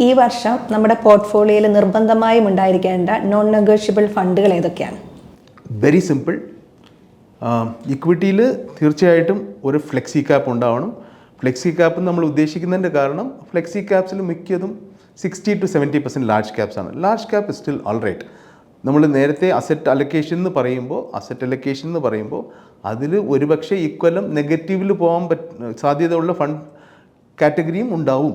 ഈ വർഷം നമ്മുടെ പോർട്ട്ഫോളിയോയിൽ നിർബന്ധമായും ഉണ്ടായിരിക്കേണ്ട നോൺ നെഗോഷ്യബിൾ ഫണ്ടുകൾ ഏതൊക്കെയാണ്? Very simple. ഇക്വിറ്റിയിൽ തീർച്ചയായിട്ടും ഒരു ഫ്ലെക്സി ക്യാപ്പ് ഉണ്ടാവണം. ഫ്ലെക്സി ക്യാപ്പ് നമ്മൾ ഉദ്ദേശിക്കുന്നതിൻ്റെ കാരണം ഫ്ലെക്സി ക്യാപ്സിൽ മിക്കതും 60-70% ലാർജ് ക്യാപ്സ് ആണ്. Large cap is still all right. നമ്മൾ നേരത്തെ അസറ്റ് അലൊക്കേഷൻ എന്ന് പറയുമ്പോൾ അതിൽ ഒരുപക്ഷെ ഇക്കൊല്ലം നെഗറ്റീവിൽ പോകാൻ സാധ്യതയുള്ള ഫണ്ട് കാറ്റഗറിയും ഉണ്ടാവും.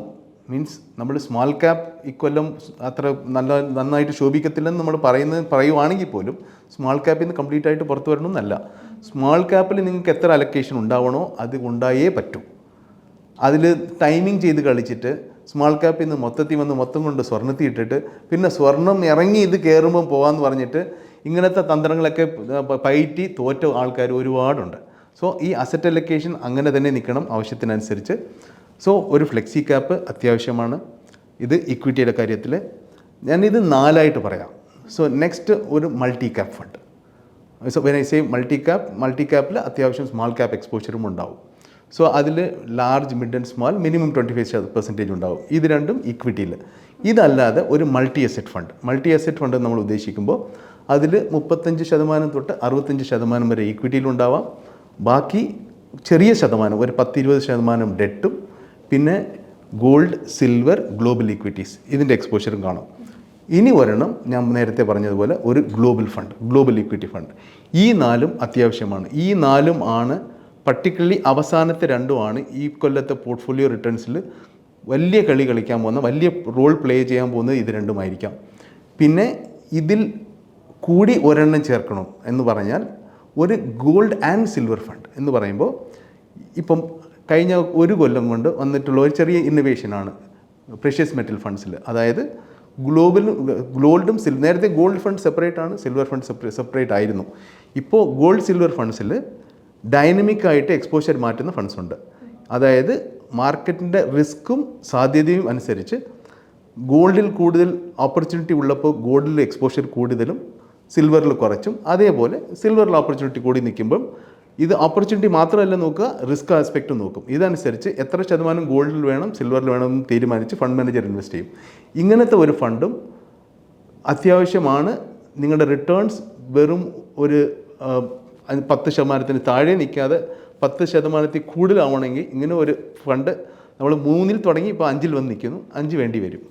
മീൻസ് നമ്മൾ സ്മോൾ ക്യാപ്പ് ഇക്കൊല്ലം അത്ര നന്നായിട്ട് ശോഭിക്കത്തില്ലെന്ന് നമ്മൾ പറയുവാണെങ്കിൽ പോലും സ്മോൾ ക്യാപ്പിൽ നിന്ന് കംപ്ലീറ്റ് ആയിട്ട് പുറത്തു വരണമെന്നല്ല. സ്മോൾ ക്യാപ്പിൽ നിങ്ങൾക്ക് എത്ര അലൊക്കേഷൻ ഉണ്ടാവണോ അത് ഉണ്ടായേ പറ്റൂ. അതിൽ ടൈമിംഗ് ചെയ്ത് കളിച്ചിട്ട് സ്മോൾ ക്യാപ്പിൽ നിന്ന് മൊത്തം കൊണ്ട് സ്വർണ്ണത്തിൽ ഇട്ടിട്ട് പിന്നെ സ്വർണം ഇറങ്ങി ഇത് കയറുമ്പം പോകാമെന്ന് പറഞ്ഞിട്ട് ഇങ്ങനത്തെ തന്ത്രങ്ങളൊക്കെ പയറ്റി തോറ്റ ആൾക്കാർ ഒരുപാടുണ്ട്. സോ ഈ അസറ്റ് അലൊക്കേഷൻ അങ്ങനെ തന്നെ നിൽക്കണം ആവശ്യത്തിനനുസരിച്ച്. സോ ഒരു ഫ്ലെക്സി ക്യാപ്പ് അത്യാവശ്യമാണ്. ഇത് ഇക്വിറ്റിയുടെ കാര്യത്തിൽ ഞാനിത് 4 പറയാം. സോ നെക്സ്റ്റ് ഒരു multi cap fund. So when I say multi ക്യാപ്പിൽ അത്യാവശ്യം സ്മോൾ ക്യാപ്പ് എക്സ്പോഷറും ഉണ്ടാവും. സോ അതിൽ large, mid and small minimum 25% ഉണ്ടാവും. ഇത് രണ്ടും ഇക്വിറ്റിയിൽ. ഇതല്ലാതെ ഒരു മൾട്ടി അസറ്റ് ഫണ്ട് നമ്മൾ ഉദ്ദേശിക്കുമ്പോൾ അതിൽ 35% തൊട്ട് 65% വരെ ഇക്വിറ്റിയിലുണ്ടാവാം. ബാക്കി ചെറിയ ശതമാനം ഒരു 10-20% ഡെറ്റും പിന്നെ ഗോൾഡ്, സിൽവർ, ഗ്ലോബൽ ഇക്വിറ്റീസ് ഇതിൻ്റെ എക്സ്പോഷറും കാണും. ഇനി ഒരെണ്ണം ഞാൻ നേരത്തെ പറഞ്ഞതുപോലെ ഒരു ഗ്ലോബൽ ഇക്വിറ്റി ഫണ്ട്. ഈ 4 അത്യാവശ്യമാണ്. ഈ 4 ആണ് പർട്ടിക്കുലർലി അവസാനത്തെ 2 ഈ കൊല്ലത്തെ പോർട്ട്ഫോളിയോ റിട്ടേൺസിൽ വലിയ കളി കളിക്കാൻ പോകുന്ന, വലിയ റോൾ പ്ലേ ചെയ്യാൻ പോകുന്നത് ഇത് 2 പിന്നെ ഇതിൽ കൂടി ഒരെണ്ണം ചേർക്കണം എന്ന് പറഞ്ഞാൽ ഒരു ഗോൾഡ് ആൻഡ് സിൽവർ ഫണ്ട് എന്ന് പറയുമ്പോൾ ഇപ്പം കഴിഞ്ഞ ഒരു കൊല്ലം കൊണ്ട് വന്നിട്ടുള്ള ഒരു ചെറിയ ഇന്നൊവേഷനാണ് പ്രഷ്യസ് മെറ്റൽ ഫണ്ട്സിൽ. അതായത് ഗോൾഡും നേരത്തെ ഗോൾഡ് ഫണ്ട് സെപ്പറേറ്റ് ആണ്, സിൽവർ ഫണ്ട് സെപ്പറേറ്റ് ആയിരുന്നു. ഇപ്പോൾ ഗോൾഡ് സിൽവർ ഫണ്ട്സിൽ ഡൈനമിക് ആയിട്ട് എക്സ്പോഷർ മാറ്റുന്ന ഫണ്ട്സ് ഉണ്ട്. അതായത് മാർക്കറ്റിൻ്റെ റിസ്ക്കും സാധ്യതയും അനുസരിച്ച് ഗോൾഡിൽ കൂടുതൽ ഓപ്പർച്യൂണിറ്റി ഉള്ളപ്പോൾ ഗോൾഡിൽ എക്സ്പോഷർ കൂടുതലും സിൽവറിൽ കുറച്ചും, അതേപോലെ സിൽവറിൽ ഓപ്പർച്യൂണിറ്റി കൂടി നിൽക്കുമ്പം ഇത് ഓപ്പർച്യൂണിറ്റി മാത്രമല്ല നോക്കുക, റിസ്ക് ആസ്പെക്റ്റും നോക്കും. ഇതനുസരിച്ച് എത്ര ശതമാനം ഗോൾഡിൽ വേണം സിൽവറിൽ വേണം എന്ന് തീരുമാനിച്ച് ഫണ്ട് മാനേജർ ഇൻവെസ്റ്റ് ചെയ്യും. ഇങ്ങനത്തെ ഒരു ഫണ്ടും അത്യാവശ്യമാണ്. നിങ്ങളുടെ റിട്ടേൺസ് വെറും ഒരു 10% താഴെ നിൽക്കാതെ 10% കൂടുതലാവണമെങ്കിൽ ഇങ്ങനെ ഒരു ഫണ്ട് നമ്മൾ 3 തുടങ്ങി ഇപ്പോൾ 5 വന്ന് നിൽക്കുന്നു. 5 വേണ്ടി വരും.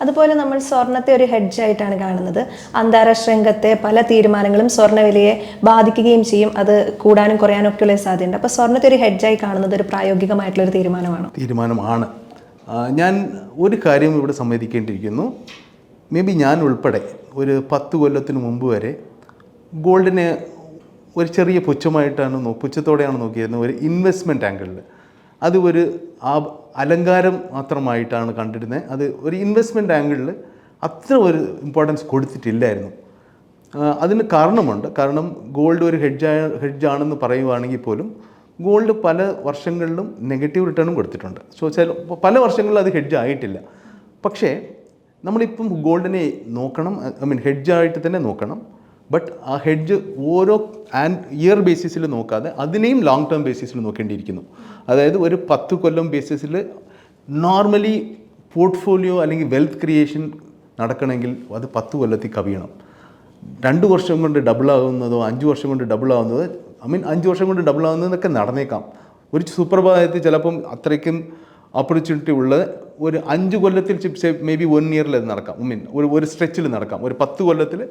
അതുപോലെ നമ്മൾ സ്വർണത്തെ ഒരു ഹെഡ്ജായിട്ടാണ് കാണുന്നത്. അന്താരാഷ്ട്ര രംഗത്തെ പല തീരുമാനങ്ങളും സ്വർണ്ണവിലയെ ബാധിക്കുകയും ചെയ്യും. അത് കൂടാനും കുറയാനും ഒക്കെയുള്ള സാധ്യതയുണ്ട്. അപ്പോൾ സ്വർണ്ണത്തെ ഒരു ഹെഡ്ജായി കാണുന്നത് ഒരു പ്രായോഗികമായിട്ടുള്ളൊരു തീരുമാനമാണ്. ഞാൻ ഒരു കാര്യം ഇവിടെ സമ്മതിക്കേണ്ടിയിരിക്കുന്നു. മേ ബി ഞാൻ ഉൾപ്പെടെ ഒരു 10 കൊല്ലത്തിന് മുമ്പ് വരെ ഗോൾഡിനെ ഒരു ചെറിയ പുച്ഛത്തോടെയാണ് നോക്കിയിരുന്നത്. ഒരു ഇൻവെസ്റ്റ്മെൻറ്റ് ആംഗിളിൽ അത് ഒരു അലങ്കാരം മാത്രമായിട്ടാണ് കണ്ടിരുന്നത്. അത് ഒരു ഇൻവെസ്റ്റ്മെൻറ്റ് ആംഗിളിൽ അത്ര ഒരു ഇമ്പോർട്ടൻസ് കൊടുത്തിട്ടില്ലായിരുന്നു. അതിന് കാരണമുണ്ട്. കാരണം ഗോൾഡ് ഒരു ഹെഡ്ജാണെന്ന് പറയുവാണെങ്കിൽ പോലും ഗോൾഡ് പല വർഷങ്ങളിലും നെഗറ്റീവ് റിട്ടേണും കൊടുത്തിട്ടുണ്ട്. സോ പല വർഷങ്ങളിലും അത് ഹെഡ്ജ് ആയിട്ടില്ല. പക്ഷേ നമ്മളിപ്പം ഗോൾഡിനെ നോക്കണം, ഹെഡ്ജായിട്ട് തന്നെ നോക്കണം. ബട്ട് ആ ഹെഡ്ജ് ഓരോ ഇയർ ബേസിസിൽ നോക്കാതെ അതിനെയും ലോങ് ടേം ബേസിസിൽ നോക്കേണ്ടിയിരിക്കുന്നു. അതായത് ഒരു 10 കൊല്ലം ബേസിസിൽ നോർമലി പോർട്ട്ഫോളിയോ അല്ലെങ്കിൽ വെൽത്ത് ക്രിയേഷൻ നടക്കണമെങ്കിൽ അത് 10 കൊല്ലത്തിൽ കവിയണം. 2 വർഷം കൊണ്ട് ഡബിളാകുന്നതോ 5 വർഷം കൊണ്ട് ഡബിളാകുന്നതോ 5 വർഷം കൊണ്ട് ഡബിളാകുന്നതൊക്കെ നടന്നേക്കാം. ഒരു സുപ്രഭാതത്തിൽ ചിലപ്പം അത്രയ്ക്കും ഓപ്പർച്യൂണിറ്റി ഉള്ളത് ഒരു 5 കൊല്ലത്തിൽ മേ ബി 1 ഇയറിൽ അത് നടക്കാം. ഒരു സ്ട്രെച്ചിൽ നടക്കാം. ഒരു 10 കൊല്ലത്തിൽ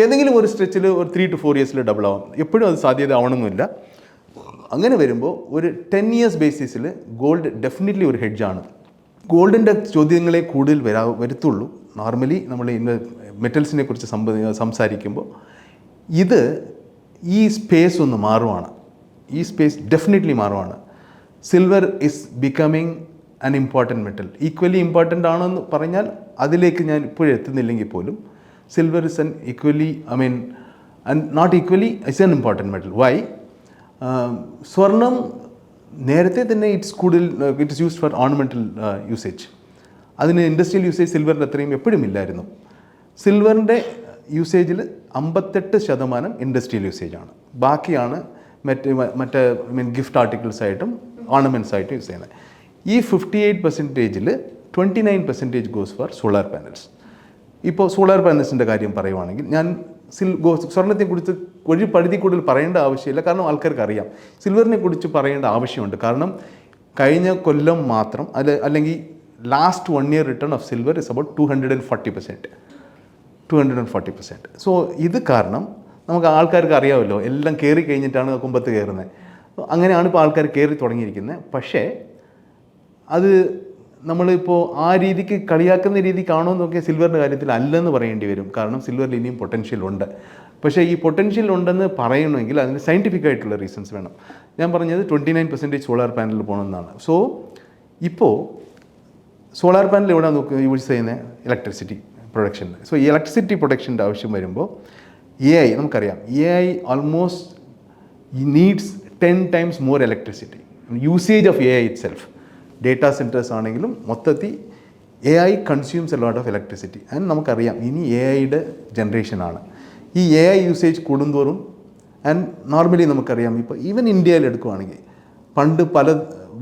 ഏതെങ്കിലും ഒരു സ്ട്രെച്ചിൽ ഒരു 3 to 4 ഇയേഴ്സിൽ ഡബിൾ ആവാം. എപ്പോഴും അത് സാധ്യത ആവണമെന്നില്ല. അങ്ങനെ വരുമ്പോൾ ഒരു 10 ഇയേഴ്സ് ബേസിസിൽ ഗോൾഡ് ഡെഫിനറ്റ്ലി ഒരു ഹെഡ്ജാണ്. ഗോൾഡിൻ്റെ ചോദ്യങ്ങളെ കൂടുതൽ വരുത്തുള്ളൂ. നോർമലി നമ്മൾ മെറ്റൽസിനെ കുറിച്ച് സംസാരിക്കുമ്പോൾ ഈ സ്പേസ് ഒന്ന് മാറുവാണ്. ഈ സ്പേസ് ഡെഫിനറ്റ്ലി മാറുവാണ്. Silver is becoming an important metal. Equally important ആണെന്ന് പറഞ്ഞാൽ അതിലേക്ക് ഞാൻ ഇപ്പോഴും എത്തുന്നില്ലെങ്കിൽ പോലും silver is not equally is an important metal. Why? സ്വർണം നേരത്തെ തന്നെ it's used for ornamental usage. അതിന് ഇൻഡസ്ട്രിയൽ യൂസേജ് സിൽവറിൻ്റെ അത്രയും എപ്പോഴും ഇല്ലായിരുന്നു. സിൽവറിൻ്റെ യൂസേജിൽ 58% ഇൻഡസ്ട്രിയൽ യൂസേജാണ്. ബാക്കിയാണ് ഗിഫ്റ്റ് ആർട്ടിക്കിൾസ് ആയിട്ടും ഓർണമെൻറ്റ്സ് ആയിട്ടും യൂസ് ചെയ്യുന്നത്. ഈ 58%-ൽ 29% ഗോസ് ഫോർ സോളാർ പാനൽസ്. ഇപ്പോൾ സോളാർ പാനൽസിൻ്റെ കാര്യം പറയുവാണെങ്കിൽ ഞാൻ സ്വർണ്ണത്തെക്കുറിച്ച് ഒരു പരിധി കൂടുതൽ പറയേണ്ട ആവശ്യമില്ല, കാരണം ആൾക്കാർക്ക് അറിയാം. സിൽവറിനെ കുറിച്ച് പറയേണ്ട ആവശ്യമുണ്ട്, കാരണം കഴിഞ്ഞ കൊല്ലം മാത്രം അല്ലെങ്കിൽ last 1 year return of silver is about 240%. So ഇത് കാരണം നമുക്ക് ആൾക്കാർക്ക് അറിയാമല്ലോ, എല്ലാം കയറി കഴിഞ്ഞിട്ടാണ് കുമ്പത്ത് കയറുന്നത്. അങ്ങനെയാണ് ഇപ്പോൾ ആൾക്കാർ കയറി തുടങ്ങിയിരിക്കുന്നത്. പക്ഷേ അത് നമ്മളിപ്പോൾ ആ രീതിക്ക് കളിയാക്കുന്ന രീതിക്കാണോ എന്ന് നോക്കിയാൽ സിൽവറിൻ്റെ കാര്യത്തിൽ അല്ലെന്ന് പറയേണ്ടി വരും. കാരണം സിൽവറിൽ ഇനിയും പൊട്ടൻഷ്യൽ ഉണ്ട്. പക്ഷേ ഈ പൊട്ടൻഷ്യൽ ഉണ്ടെന്ന് പറയണമെങ്കിൽ അതിന് സയൻറ്റിഫിക് ആയിട്ടുള്ള റീസൺസ് വേണം. ഞാൻ പറഞ്ഞത് 29% സോളാർ പാനലിൽ പോകണമെന്നാണ്. സോ ഇപ്പോൾ സോളാർ പാനൽ എവിടെ യൂസ് ചെയ്യുന്നത്? Electricity production. സോ ഈ ഇലക്ട്രിസിറ്റി പ്രൊഡക്ഷൻ്റെ ആവശ്യം വരുമ്പോൾ AI നമുക്കറിയാം, AI almost needs 10 times more electricity. Usage of AI itself, data centres ആണെങ്കിലും മൊത്തത്തിൽ AI consumes a lot of electricity. And നമുക്കറിയാം ഇനി AIയുടെ ജനറേഷനാണ്. ഈ AI യൂസേജ് കൂടുന്തോറും, ആൻഡ് നോർമലി നമുക്കറിയാം ഇപ്പോൾ ഈവൻ ഇന്ത്യയിൽ എടുക്കുകയാണെങ്കിൽ പണ്ട് പല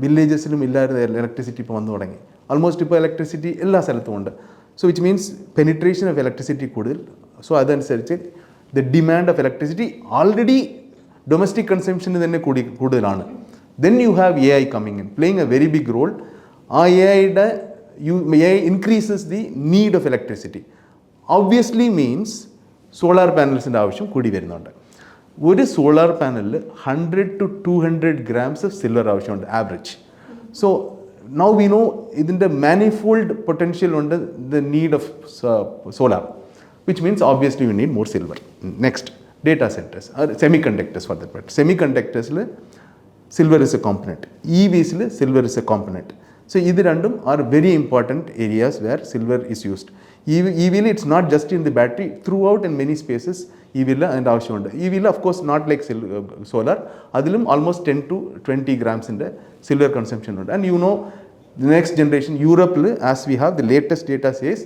വില്ലേജസിലും ഇല്ലായിരുന്ന ഇലക്ട്രിസിറ്റി ഇപ്പോൾ വന്നു തുടങ്ങി. ഓൾമോസ്റ്റ് ഇപ്പോൾ ഇലക്ട്രിസിറ്റി എല്ലാ സ്ഥലത്തും ഉണ്ട്. So which means penetration of electricity കൂടുതൽ. സോ അതനുസരിച്ച് the demand of electricity already domestic കൺസംഷന് തന്നെ കൂടുതലാണ്. Then you have AI coming in playing a very big role. ആ AI increases the need of electricity. Obviously means solar പാനൽസിൻ്റെ ആവശ്യം കൂടി വരുന്നുണ്ട്. ഒരു സോളാർ പാനലിൽ 100 to 200 grams ഓഫ് സിൽവർ ആവശ്യമുണ്ട് average. So now we know ഇതിൻ്റെ മാനിഫോൾഡ് പൊട്ടൻഷ്യൽ ഉണ്ട് the need of solar, which means obviously you need more silver. Next, data centers or semiconductors for that matter. Semiconductors silver is a component. EVs silver is a component. So these random are very important areas where silver is used. EV it's not just in the battery, throughout in many spaces EV and avashyamund. EV of course not like solar, adilum almost 10 to 20 grams in the silver consumption. And you know the next generation Europe, as we have the latest data says,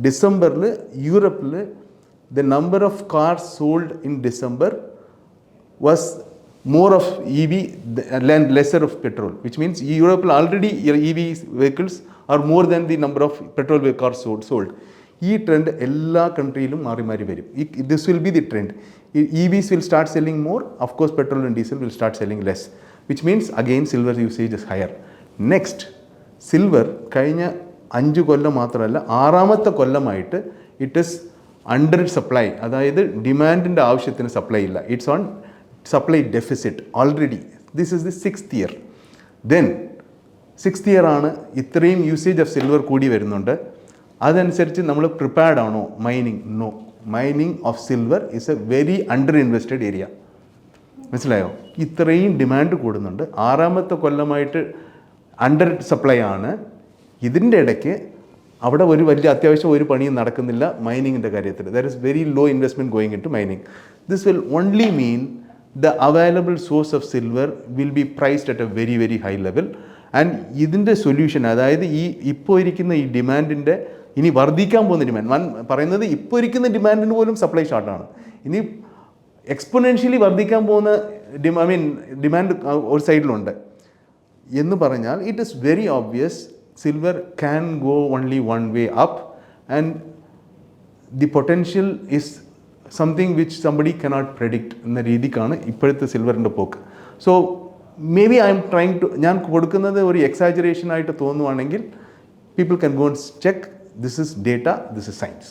December Europe the number of cars sold in December was more of EV and lesser of petrol, which means Europe already EV vehicles are more than the number of petrol cars sold. This trend എല്ലാ കൺട്രിയിലും മാറി മാറി വരും. This will be the trend. EVs will start selling more, of course petrol and diesel will start selling less, which means again silver usage is higher. Next, silver കഴിഞ്ഞ 5 കൊല്ലം മാത്രമല്ല 6ാമത്തെ കൊല്ലമായിട്ട് it is under supply. അതായത് ഡിമാൻഡിൻ്റെ ആവശ്യത്തിന് supply ഇല്ല. It's on supply deficit already. This is the 6th year. Then 6th year ആണ് ഇത്രയും usage of silver കൂടി വരുന്നുണ്ട്. അതനുസരിച്ച് നമ്മൾ പ്രിപ്പയർഡ് ആണോ mining? No. Mining of silver is a very under invested area. മനസ്സിലായോ? ഇത്രയും ഡിമാൻഡ് കൂടുന്നുണ്ട്. 6ാമത്തെ കൊല്ലമായിട്ട് അണ്ടർ സപ്ലൈ ആണ്. ഇതിൻ്റെ ഇടയ്ക്ക് അവിടെ ഒരു വലിയ അത്യാവശ്യം ഒരു പണിയും നടക്കുന്നില്ല മൈനിങ്ങിൻ്റെ കാര്യത്തിൽ. There is very low investment going into mining. This will only mean the available source of silver will be priced at a very very high level. And ഇതിൻ്റെ സൊല്യൂഷൻ, അതായത് ഇപ്പോൾ ഇരിക്കുന്ന ഈ ഡിമാൻഡിൻ്റെ ഇനി വർദ്ധിക്കാൻ പോകുന്ന ഡിമാൻഡ് പറയുന്നത് ഇപ്പോൾ ഇരിക്കുന്ന ഡിമാൻഡിന് പോലും സപ്ലൈ ഷോർട്ടാണ്. ഇനി എക്സ്പൊണൻഷ്യലി വർദ്ധിക്കാൻ പോകുന്ന ഡിമാൻഡ് ഒരു സൈഡിലുണ്ട് എന്ന് പറഞ്ഞാൽ it is very obvious silver can go only one way up, and the potential is something which somebody cannot predict എന്ന രീതിക്കാണ് ഇപ്പോഴത്തെ സിൽവറിൻ്റെ പോക്ക്. So maybe I'm trying to, ഞാൻ കൊടുക്കുന്നത് ഒരു എക്സാജറേഷൻ ആയിട്ട് തോന്നുവാണെങ്കിൽ people can go and check. This is data, this is science.